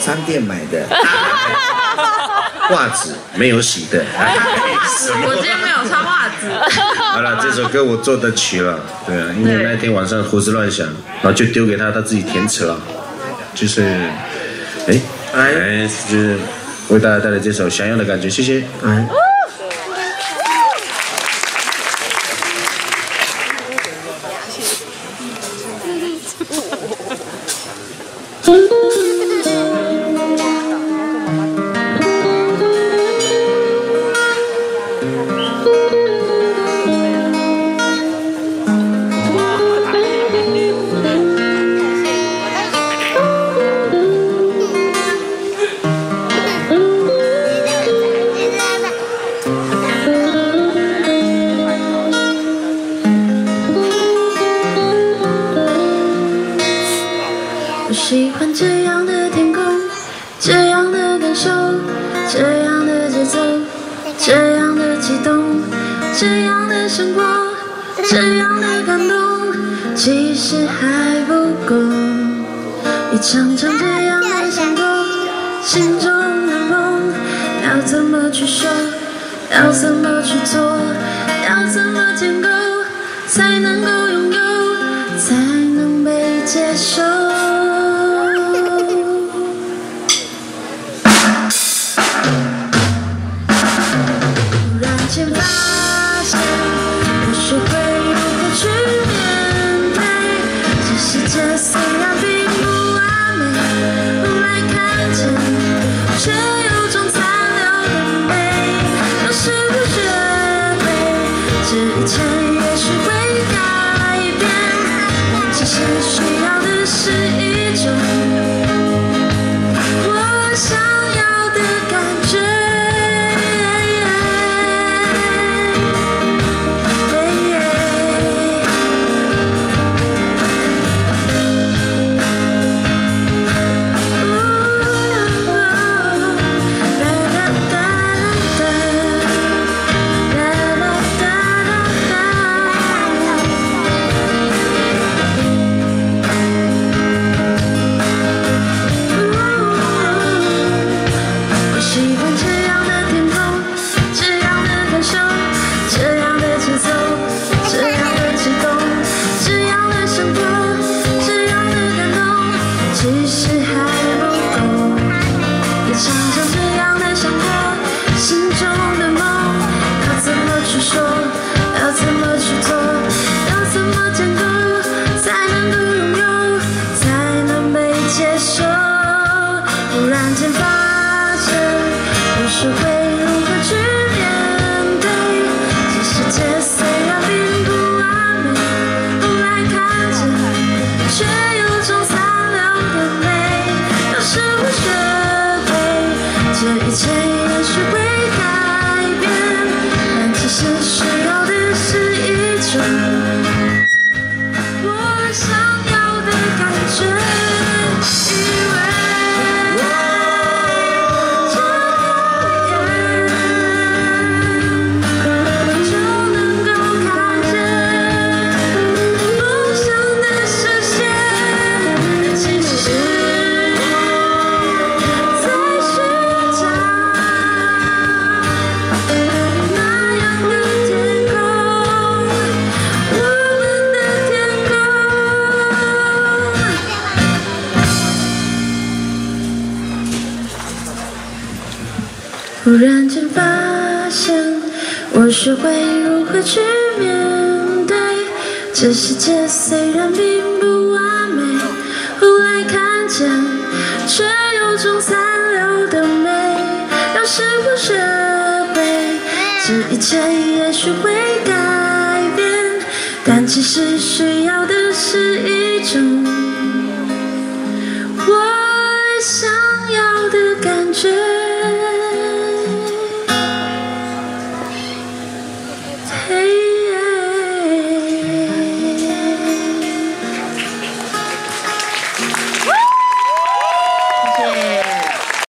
餐店买的。袜子没有洗的。我今天没有穿袜子。好了，这首歌我做的曲了，对啊，因为那天晚上胡思乱想，然后就丢给他自己填词了，就是，就是为大家带来这首《想要的感觉》，谢谢。我喜欢这样的天空，这样的感受，这样的节奏，这样的激动，这样的生活，这样的感动，其实还不够。一场场这样的相逢，心中的梦，要怎么去说，要怎么去做，要怎么建构，才能够拥有，才能被接受。突然间发现，我学会如何去面对这世界，虽然并不完美，后来看见，却有种残留的美。要是不学会，这一切也许会改变。但其实需要的是一种我想要的感觉。突然间发现，我学会如何去面对这世界，虽然并不完美，后来看见，却有种残留的美。要是我学会，这一切也许会改变，但其实需要的是一种我想要的感觉。忽然间发现，我学会如何去面对这世界，虽然并不完美，后来看见，却有种残留的美。要是我学会，这一切也许会改